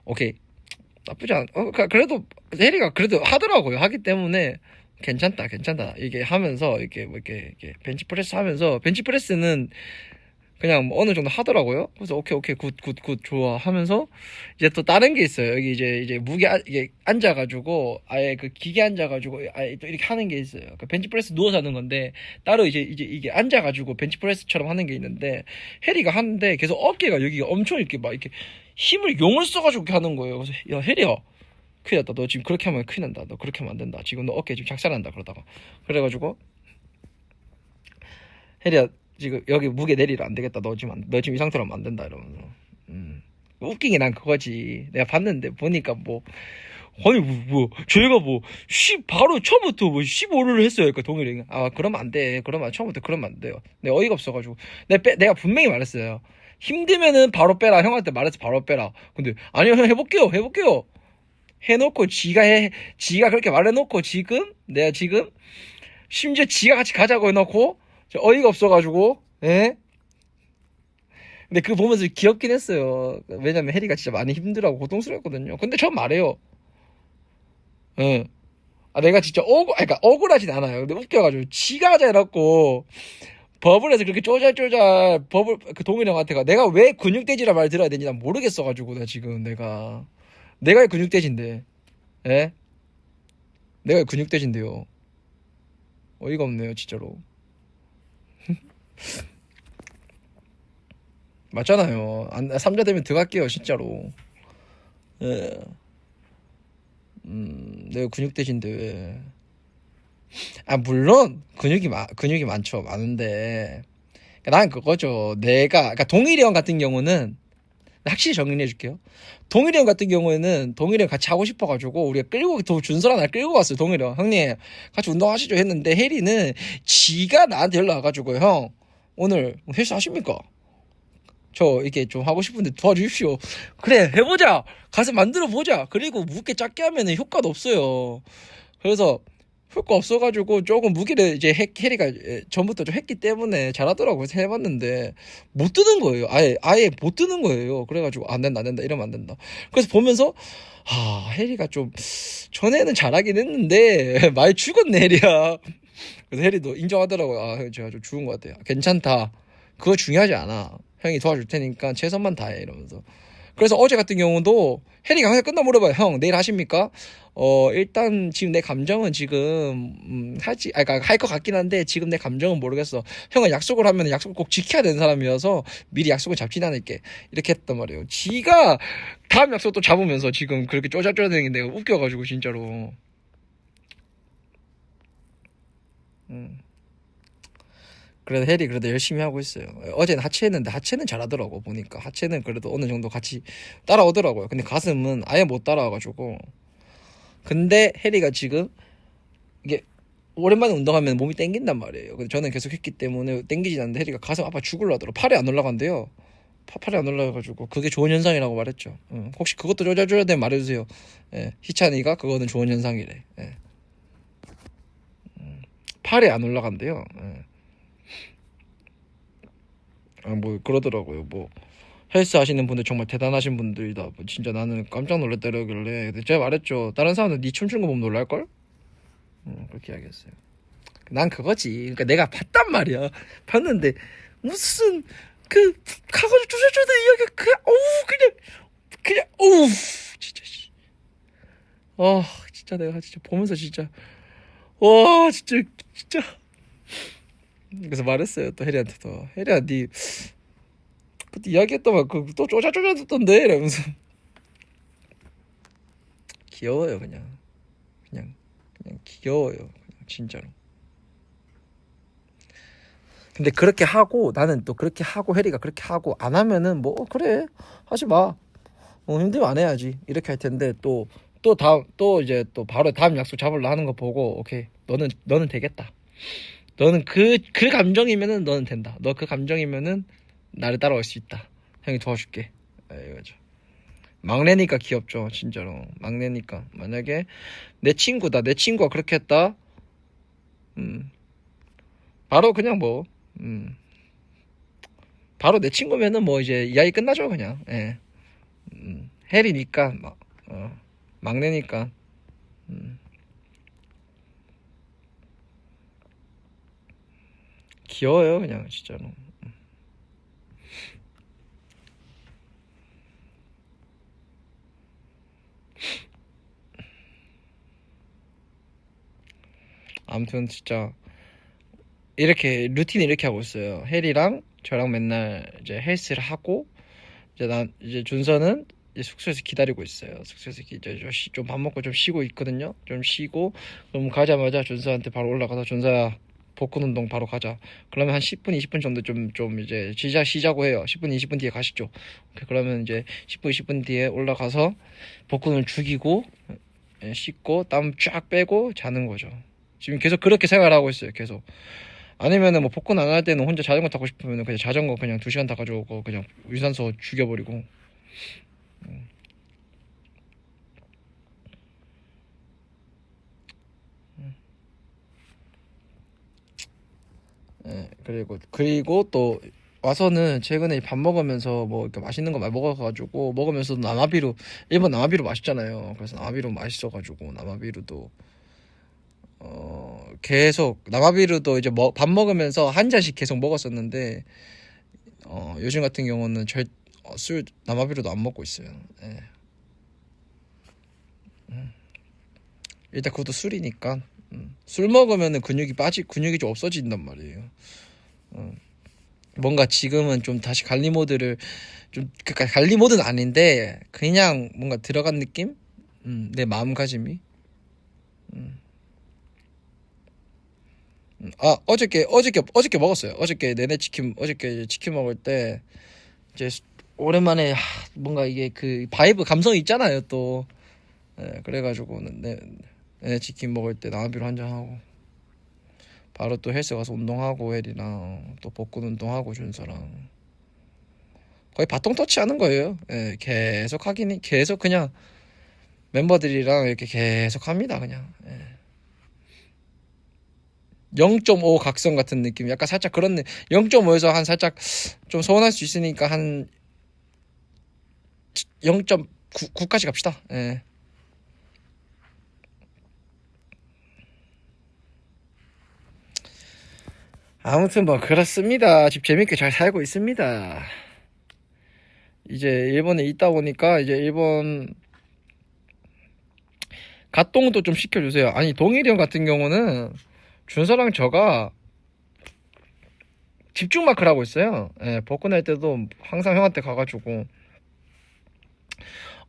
오케이 나쁘지 않. 그래도 혜리가 그래도 하더라고요. 하기 때문에 괜찮다. 이게 하면서 이렇게 뭐 이렇게 벤치프레스 하면서 벤치프레스는 그냥 뭐 어느 정도 하더라고요. 그래서 오케이 굿 좋아 하면서 이제 또 다른 게 있어요. 여기 이제 무게 이게 앉아가지고 아예 그 기계 앉아가지고 아예 또 이렇게 하는 게 있어요. 그 벤치프레스 누워서 하는 건데 따로 이제 이게 앉아가지고 벤치프레스처럼 하는 게 있는데 해리가 하는데 계속 어깨가 여기가 엄청 이렇게 막 이렇게 힘을 용을 써가지고 이렇게 하는 거예요. 그래서 야 해리야 큰일 났다. 너 지금 그렇게 하면 큰일 난다. 너 그렇게 하면 안 된다. 지금 너 어깨 지금 작살난다. 그러다가 그래가지고 혜리야 지금 여기 무게 내리라 안 되겠다. 너 지금 이 상태로 하면 안 된다 이러면서 웃긴 게 난 그거지. 내가 봤는데 보니까 뭐 아니 저희가 바로 처음부터 15를 했어요. 그러니까 동일이 그러면 안 돼. 그러면 처음부터 그러면 안 돼요. 내가 어이가 없어가지고 내가 분명히 말했어요. 힘들면은 바로 빼라. 형한테 말해서 바로 빼라. 근데 아니요 형 해볼게요. 해놓고 지가 그렇게 말해놓고 내가 지금 심지어 지가 같이 가자고 해놓고 어이가 없어가지고 예? 근데 그거 보면서 귀엽긴 했어요. 왜냐면 해리가 진짜 많이 힘들어하고 고통스러웠거든요. 근데 전 말해요. 예. 내가 진짜 그러니까 억울하진 않아요. 근데 웃겨가지고 지가 하자 해놓고 버블에서 그렇게 쪼잘쪼잘 그 동일 형한테가 내가 왜 근육돼지라 말 들어야 되는지 난 모르겠어가지고 내가 왜 근육돼지인데 예? 내가 왜 근육돼지인데요. 어이가 없네요 진짜로. 맞잖아요. 삼자 되면 들어갈게요 진짜로. 예. 내가 근육 대신데 왜? 아 물론 근육이 많죠. 많은데 난 그거죠. 그러니까 동일이 형 같은 경우는 확실히 정리해 줄게요. 동일이 형 같은 경우에는 동일이 형 같이 하고 싶어가지고 우리가 준서랑 날 끌고 갔어요. 동일이 형 형님 같이 운동하시죠 했는데 혜리는 지가 나한테 연락 와가지고 형 오늘 헬스 하십니까? 저 이렇게 좀 하고 싶은데 도와주십시오. 그래 해보자. 가서 만들어 보자. 그리고 무게 작게 하면은 효과도 없어요. 그래서 효과 없어가지고 조금 무게를 이제 해리가 전부터 좀 했기 때문에 잘하더라고요. 그래서 해봤는데 못 드는 거예요. 아예 못 드는 거예요. 그래가지고 안 된다 이러면 안 된다. 그래서 보면서 해리가 좀 전에는 잘하긴 했는데 많이 죽었네 해리야. 그래서 해리도 인정하더라고요. 제가 좀 죽은 것 같아요. 괜찮다. 그거 중요하지 않아. 형이 도와줄 테니까 최선만 다해 이러면서. 그래서 어제 같은 경우도 해리가 항상 끝나 물어봐요. 형 내일 하십니까? 일단 지금 내 감정은 지금 그러니까 할 것 같긴 한데 지금 내 감정은 모르겠어. 형은 약속을 하면 약속을 꼭 지켜야 되는 사람이어서 미리 약속을 잡진 않을게. 이렇게 했단 말이에요. 지가 다음 약속 또 잡으면서 지금 그렇게 쪼잘쪼잘대는 게 내가 웃겨가지고 진짜로. 그래도 해리 그래도 열심히 하고 있어요. 어제는 하체 했는데 하체는 잘하더라고. 보니까 하체는 그래도 어느 정도 같이 따라오더라고요. 근데 가슴은 아예 못 따라와가지고. 근데 해리가 지금 이게 오랜만에 운동하면 몸이 땡긴단 말이에요. 근데 저는 계속 했기 때문에 땡기진 않는데 해리가 가슴 아파 죽을라더라고. 팔이 안 올라간대요. 팔이 안 올라가가지고 그게 좋은 현상이라고 말했죠. 혹시 그것도 조절줘야 되면 말해주세요. 예, 희찬이가 그거는 좋은 현상이래. 예. 팔이 안 올라간대요. 예. 뭐 그러더라고요. 뭐 헬스 하시는 분들 정말 대단하신 분들이다. 뭐 진짜 나는 깜짝 놀랐다 이러길래 제가 말했죠. 다른 사람들 네 춤추는 거 보면 놀랄걸? 그렇게 이야기했어요. 난 그거지. 그러니까 내가 봤단 말이야. 봤는데 무슨 그 가가지고 쪼잘쪼잘 이야기 그냥 어우 진짜 진짜 내가 진짜 보면서 진짜 와 진짜 그래서 말했어요. 또 혜리한테도 혜리야 니 그때 이야기했더만 그또 쪼잘쪼잘 듣던데 이러면서 귀여워요 그냥 귀여워요 그냥 진짜로. 근데 그렇게 하고 나는 또 그렇게 하고 혜리가 그렇게 하고 안 하면은 뭐 그래 하지 마. 힘들면 안 해야지 이렇게 할 텐데 또 다음 또 이제 또 바로 다음 약속 잡으려 하는 거 보고 오케이 너는 되겠다. 너는 그 감정이면은 너는 된다. 너 그 감정이면은 나를 따라올 수 있다. 형이 도와줄게. 이거죠. 막내니까 귀엽죠 진짜로. 막내니까 만약에 내 친구가 그렇게 했다. 바로 그냥 뭐 바로 내 친구면은 뭐 이제 이야기 끝나죠 그냥. 예. 헬이니까 막내니까. 귀여워요 그냥 진짜로. 아무튼 진짜 이렇게 루틴을 이렇게 하고 있어요. 혜리랑 저랑 맨날 이제 헬스를 하고 이제 준서는 이제 숙소에서 기다리고 있어요. 숙소에서 이제 좀 밥 먹고 좀 쉬고 있거든요. 좀 쉬고 그럼 가자마자 준서한테 바로 올라가서 준서야 복근 운동 바로 가자. 그러면 한 10분 20분 정도 좀 이제 쉬자고 해요. 10분 20분 뒤에 가시죠. 그러면 이제 10분 20분 뒤에 올라가서 복근을 죽이고 씻고 땀 쫙 빼고 자는 거죠. 지금 계속 그렇게 생활하고 있어요. 계속. 아니면은 뭐 복근 안 할 때는 혼자 자전거 타고 싶으면 그냥 자전거 그냥 2시간 다 가져오고 그냥 유산소 죽여버리고. 예, 그리고 또 와서는 최근에 밥 먹으면서 뭐 이렇게 맛있는 거 많이 먹어가지고 먹으면서 일본 나마비루 맛있잖아요. 그래서 나마비루 맛있어가지고 나마비루도 계속 나마비루도 이제 밥 먹으면서 한 잔씩 계속 먹었었는데 요즘 같은 경우는 술 나마비루도 안 먹고 있어요. 예. 일단 그것도 술이니까 술 먹으면은 근육이 좀 없어진단 말이에요. 뭔가 지금은 좀 다시 관리 모드를 좀 그니까 관리 모드는 아닌데 그냥 뭔가 들어간 느낌? 내 마음가짐이. 아 어저께 먹었어요. 어저께 내내 치킨 어저께 이제 치킨 먹을 때 이제 오랜만에 뭔가 이게 그 바이브 감성이 있잖아요 또. 그래가지고는 내내 치킨 먹을 때 나비로 한잔 하고 바로 또 헬스 가서 운동하고 헬이랑 또 복근 운동하고 준서랑 거의 바통 터치 하는 거예요. 계속 하긴 계속 그냥 멤버들이랑 이렇게 계속 합니다 그냥. 0.5 각성 같은 느낌 약간 살짝 그런 0.5에서 한 살짝 좀 서운할 수 있으니까 한 0.9까지 갑시다. 아무튼 뭐 그렇습니다. 집 재밌게 잘 살고 있습니다. 이제 일본에 있다 보니까 이제 일본 갓동도 좀 시켜주세요. 아니 동일이 형 같은 경우는 준서랑 저가 집중 마크를 하고 있어요. 복권 할 때도 항상 형한테 가가지고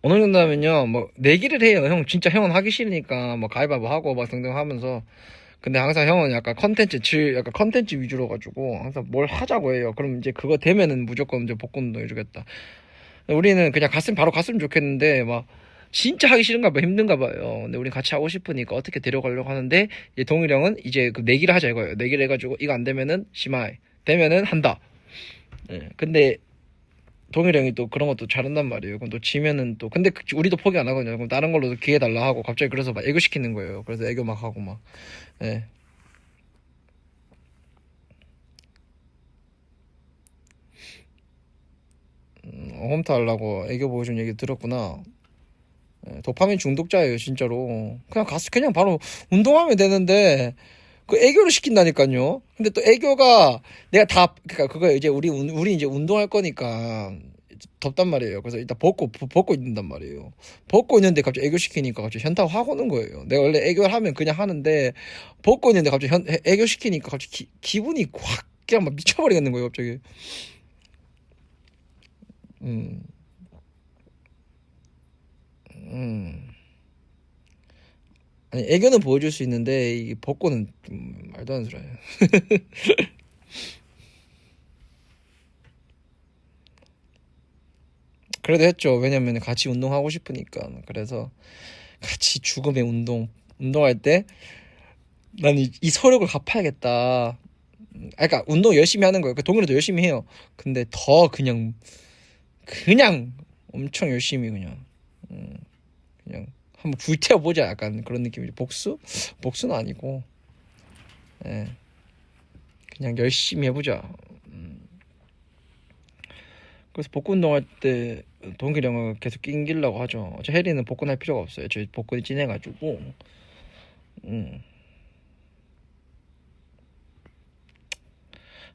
어느 정도 하면요 뭐 내기를 해요. 형 진짜 형은 하기 싫으니까 뭐 가위바위보 하고 막 등등 하면서. 근데 항상 형은 약간 컨텐츠 위주로 가지고 항상 뭘 하자고 해요. 그럼 이제 그거 되면은 무조건 이제 복권 운동 해주겠다. 우리는 그냥 바로 갔으면 좋겠는데 막 진짜 하기 싫은가 봐, 힘든가 봐요. 근데 우린 같이 하고 싶으니까 어떻게 데려가려고 하는데 이제 동일이 형은 이제 그 내기를 하자 이거예요. 내기를 해가지고 이거 안 되면은 시마이, 되면은 한다. 근데 동일이 형이 또 그런 것도 잘한단 말이에요. 그럼 또 지면은 또 근데 우리도 포기 안 하거든요. 그럼 다른 걸로 기회 달라 하고 갑자기 그래서 막 애교 시키는 거예요. 그래서 애교 막 하고 막. 예. 홈트 하려고 애교 보여준 얘기 들었구나. 도파민 중독자예요 진짜로. 그냥 가서 그냥 바로 운동하면 되는데 그 애교를 시킨다니까요. 근데 또 애교가 내가 다 그러니까 그거 이제 우리 이제 운동할 거니까 덥단 말이에요. 그래서 일단 벗고 있는단 말이에요. 벗고 있는데 갑자기 애교 시키니까 갑자기 현타가 확 오는 거예요. 내가 원래 애교를 하면 그냥 하는데 벗고 있는데 갑자기 애교 시키니까 갑자기 기분이 확 그냥 막 미쳐버리겠는 거예요 갑자기. 음. 음. 아니 애교는 보여줄 수 있는데 이 벚꽃은 좀 말도 안 되는 소리예요. 그래도 했죠. 왜냐면 같이 운동하고 싶으니까. 그래서 같이 죽음의 운동할 때 난 이 서력을 갚아야겠다. 그러니까 운동 열심히 하는 거예요. 그 동료도 열심히 해요. 근데 더 그냥 엄청 열심히 그냥 한번 불태워 보자 약간 그런 느낌이죠. 복수는 아니고 예. 그냥 열심히 해보자. 그래서 복근 운동할 때 동길이 형은 계속 낑기려고 하죠. 저 혜리는 복근할 필요가 없어요. 저 복근이 진해가지고. 음.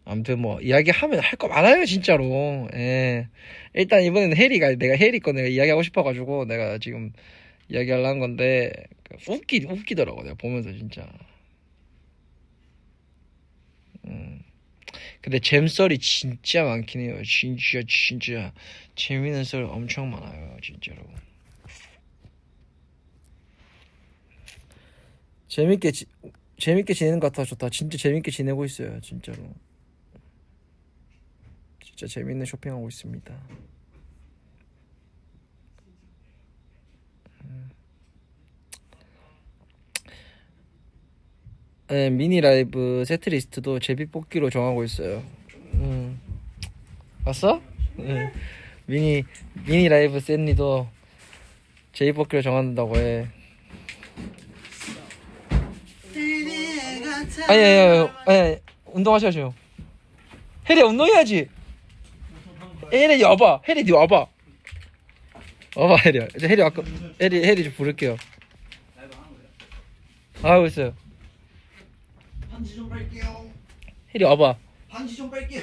아무튼 뭐 이야기하면 할 거 많아요 진짜로. 일단 이번에는 내가 혜리 거 내가 이야기하고 싶어가지고 내가 지금 이야기하려는 건데 웃기더라고 내가 보면서 진짜. 근데 잼썰이 진짜 많긴 해요. 진짜 재밌는 썰 엄청 많아요 진짜로. 재밌게 지내는 것 같아 좋다. 진짜 재밌게 지내고 있어요 진짜로. 진짜 재밌는 쇼핑하고 있습니다. 미니 라이브 세트 리스트도 제비 뽑기로 정하고 있어요. 봤어? 미니 라이브 샌리도 제비 뽑기로 정한다고 해. 아니 운동하셔야죠. 혜리 운동해야지. 혜리 와봐. 혜리 니 와봐. 와봐 혜리. 혜리 아까 혜리 좀 부를게요. 하고 있어요. 반지 좀 뺄게요. 혜리 와봐. 반지 좀 뺄게요.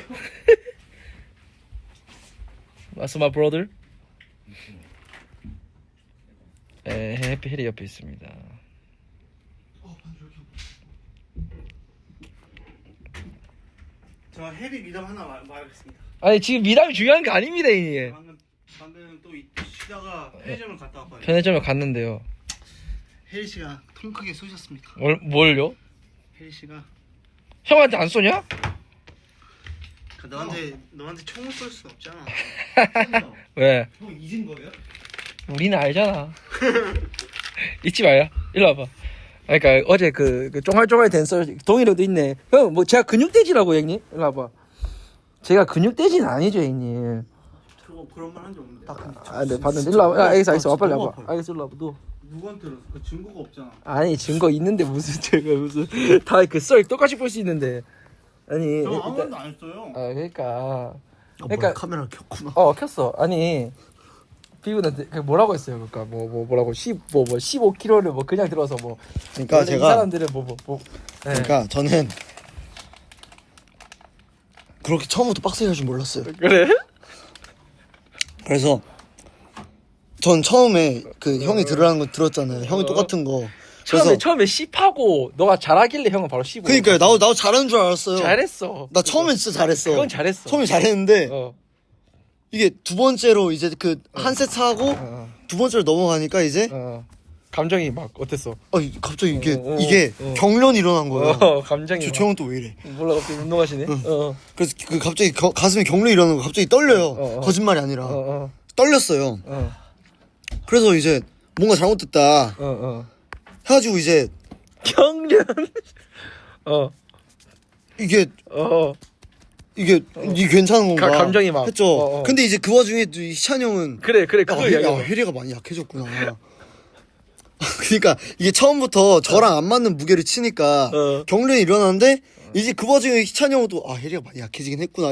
That's my brother. 해피 혜리 옆에 있습니다. 반지 왜 이렇게 저 해리 미담 하나 말하겠습니다. 아니 지금 미담이 중요한 게 아닙니다 이게. 방금 또 쉬다가 편의점을 갔다 왔거든요. 편의점에 갔는데요. 혜리 씨가 통 크게 쏘셨습니다. 뭘요? 혜리 씨가 형한테 안 쏘냐? 너한테 총을 쏠 수 없잖아. 왜? 형 잊은 거예요? 우리는 알잖아. 잊지 마요. 일로 와봐. 그러니까 어제 그 쫑알쫑알 댄서 동이로도 있네. 형 뭐 제가 근육돼지라고 형님? 일로 와봐. 제가 근육돼지는 아니죠 형님. 저 그런 말 한 적 없는데. 네 봤는데 일로 와봐. 알겠어 와 빨리 와봐. 알겠어 일로 와봐 너. 누구한테 들었어? 그 증거가 없잖아. 아니 증거 있는데 무슨 제가 무슨 다 그 썰 똑같이 볼 수 있는데. 아니 저 아무 말도 안 했어요. 그러니까 뭐야, 카메라를 켰구나. 켰어. 아니 비구한테 뭐라고 했어요? 그러니까 뭐라고 15kg를 뭐 그냥 들어서 뭐 그러니까 이 제가 사람들은 네. 그러니까 저는 그렇게 처음부터 빡세게 할 줄 몰랐어요. 그래? 그래서 전 처음에 그 형이 들으라는 거 들었잖아요. 형이 똑같은 거. 그래서 처음에 10하고 너가 잘하길래 형은 바로 15. 그러니까요. 나도 잘하는 줄 알았어요. 잘했어. 나 처음엔 진짜 잘했어. 그건 잘했어. 처음에 잘했는데 어. 이게 두 번째로 이제 그 한 세트 하고 두 번째로 넘어가니까 이제 감정이 막 어땠어? 갑자기 이게 경련이 일어난 거야. 감정이. 저 형은 또 왜 이래? 몰라 갑자기 운동하시네. 그래서 그 갑자기 가슴에 경련이 일어나는 거 갑자기 떨려요. 거짓말이 아니라 떨렸어요. 그래서 이제 뭔가 잘못됐다 해가지고 이제 경련. 이게 괜찮은 건가 감정이 막 했죠. 근데 이제 그 와중에 또 희찬 형은 그래 그거 혜리가 많이 약해졌구나. 그러니까 이게 처음부터 저랑 안 맞는 무게를 치니까 경련이 일어나는데 이제 그 와중에 희찬 형은 또 혜리가 많이 약해지긴 했구나.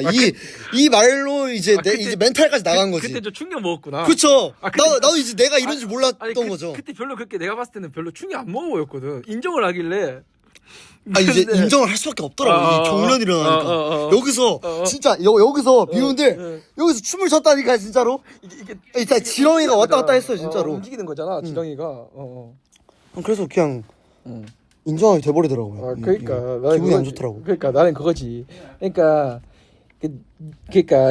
이 말로 이제 이제 멘탈까지 나간 거지. 그때 좀 충격 먹었구나. 그쵸. 나도 이제 내가 이런 줄 몰랐던 거죠. 그때 별로 그렇게 내가 봤을 때는 별로 충격 안 먹어 보였거든. 인정을 하길래. 이제 인정을 할 수밖에 없더라고. 이 경련이 일어나니까. 여기서 진짜 여기서 비운들 여기서 춤을 췄다니까 진짜로. 이게 지렁이가 왔다 갔다 했어 진짜로. 움직이는 거잖아 지렁이가. 그래서 그냥 인정하게 돼버리더라고요. 그러니까 기분이 안 좋더라고. 그러니까 나는 그거지. 그러니까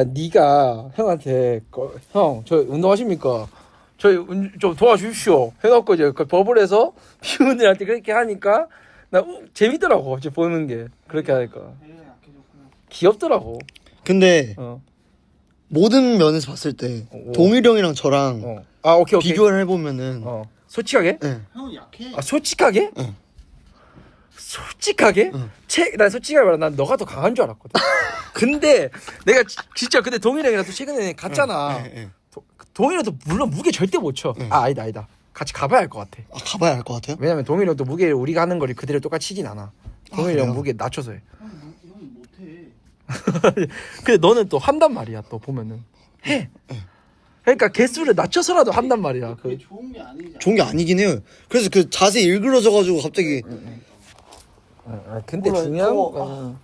네가 형한테 형 저 운동하십니까? 저희 좀 도와주십시오. 해놓고 이제 그 버블 해서 비운들한테 그렇게 하니까 나 재밌더라고. 이제 보는 게 그렇게 하니까 귀엽더라고. 근데 모든 면에서 봤을 때 동일이 형이랑 저랑 오케이. 비교를 해보면은 솔직하게? 네. 형은 약해. 솔직하게? 응. 솔직하게? 난 솔직하게 말해 난 너가 더 강한 줄 알았거든. 근데 내가 진짜 근데 동일이 형이랑 또 최근에 갔잖아. 동일이도 물론 무게 절대 못 쳐. 아니다. 같이 가봐야 할 것 같아. 가봐야 할 것 같아요? 왜냐면 동일이 형도 무게를 우리가 하는 거를 그대로 똑같이 치진 않아. 동일이 형 그래요? 무게 낮춰서 해. 형은 못해. 근데 너는 또 한단 말이야. 또 보면은 해. 그러니까 개수를 낮춰서라도 한단 말이야. 그게 좋은 게 아니잖아. 좋은 게 아니긴 해요. 그래서 그 자세 일그러져가지고 갑자기 근데 몰라, 중요한 저거, 건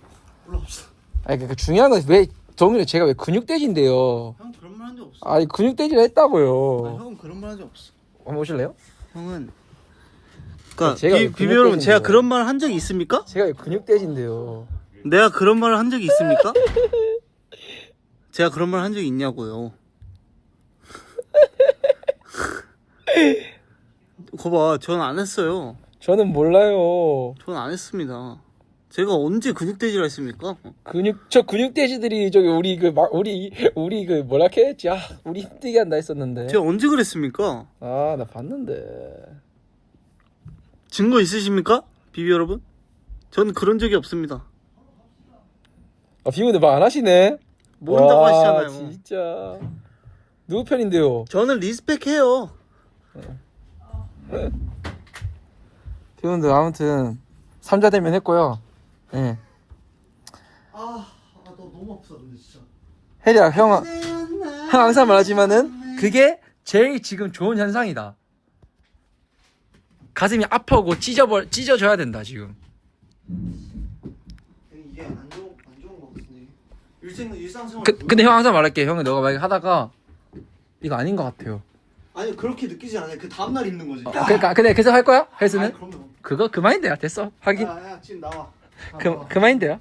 올라갑시다. 아니 그 중요한 건 왜 동일이 제가 왜 근육돼지인데요. 형 그런 말 한 적 없어. 아니 근육돼지를 했다고요. 형은 그런 말 한 적 없어. 한번 오실래요? 형은 그러니까 제가 비비 여러분 제가 근육돼지인데요. 그런 말 한 적이 있습니까? 제가 왜 근육돼지인데요. 내가 그런 말을 한 적이 있습니까? 제가 그런 말 한 적이 있냐고요. 거봐, 전 안 했어요. 저는 몰라요. 전 안 했습니다. 제가 언제 근육돼지를 했습니까? 저 근육돼지들이 저기 우리 그 뭐라 했지? 우리 힘들게 한다 했었는데. 제가 언제 그랬습니까? 나 봤는데. 증거 있으십니까? 비비 여러분? 전 그런 적이 없습니다. 비문데 말 안 하시네. 모른다고 와, 하시잖아요. 진짜. 누구 편인데요? 저는 리스펙해요. 비문들 아무튼 삼자대면 했고요. 예. 너 너무 아프다 근데 진짜. 혜리야, 형 항상 말하지만은 그게 제일 지금 좋은 현상이다. 가슴이 아파고 찢어져야 된다 지금. 이게 안 좋은 거 같은데. 일상생활. 근데 형 항상 말할게. 형이 너가 만약에 하다가 이거 아닌 것 같아요. 아니 그렇게 느끼지 않아요. 그 다음날 입는 거지. 그러니까 근데 계속 할 거야? 헬스는? 그럼요. 그거 그 마인드야. 됐어. 하긴 야 지금 나와. 그 마인드야.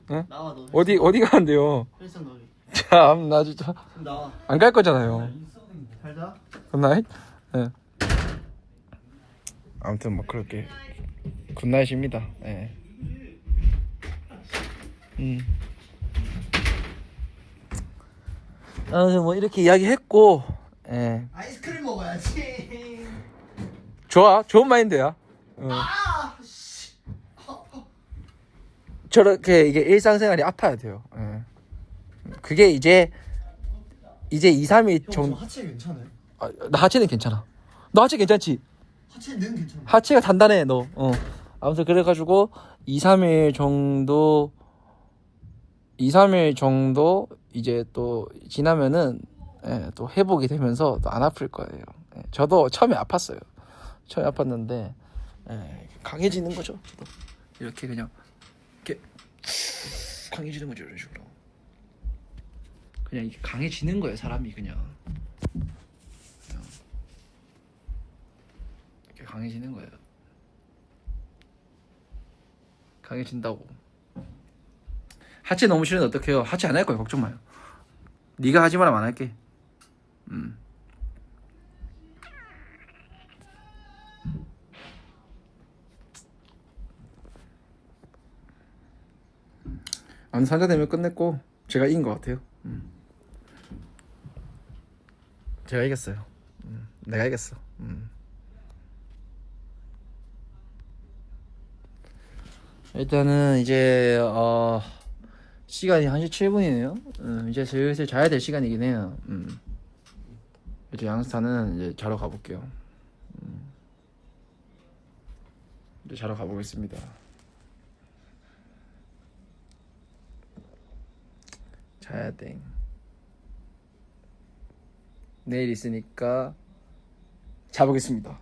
나와 너. 어디 가는데요? 헬스 가게. 참, 나 진짜 나와. 안 갈 거잖아요. 잘 자. 굿나잇. 예. 아무튼 뭐 그렇게 굿나잇입니다. 예. 아무튼 뭐 이렇게 이야기했고, 예. 아이스크림 먹어야지. 좋아, 좋은 마인드야. 저렇게 이게 일상생활이 아파야 돼요. 예. 그게 이제 2, 3일 저 정도. 하체 괜찮아요? 나 하체는 괜찮아. 너 하체 괜찮지? 하체는 괜찮아. 하체가 단단해 너. 아무튼 그래가지고 2, 3일 정도 이제 또 지나면은 또 회복이 되면서 또 안 아플 거예요. 저도 처음에 아팠어요. 처음에 아팠는데 강해지는 거죠. 저도 이렇게 그냥 이렇게 강해지는 거죠. 이런 식으로 그냥 이게 강해지는 거예요. 사람이 그냥 이렇게 강해지는 거예요. 강해진다고. 하체 너무 싫은데 어떡해요. 하체 안 할 거예요. 걱정 마요. 네가 하지 말라면 안 할게. 아무튼 산자되면 끝냈고 제가 이긴 것 같아요. 제가 이겼어요. 내가 이겼어. 일단은 이제 시간이 1시 7분이네요. 이제 슬슬 자야 될 시간이긴 해요. 이제 양스타는 이제 자러 가볼게요. 이제 자러 가보겠습니다. 자야 돼. 내일 있으니까 자보겠습니다.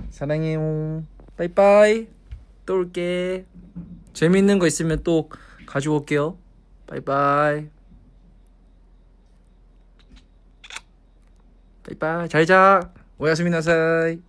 사랑해요. 빠이빠이. 또 올게. 재밌는 거 있으면 또 가지고 올게요. 빠이빠이. 빠이빠이. 잘 자. 오야스미나사이.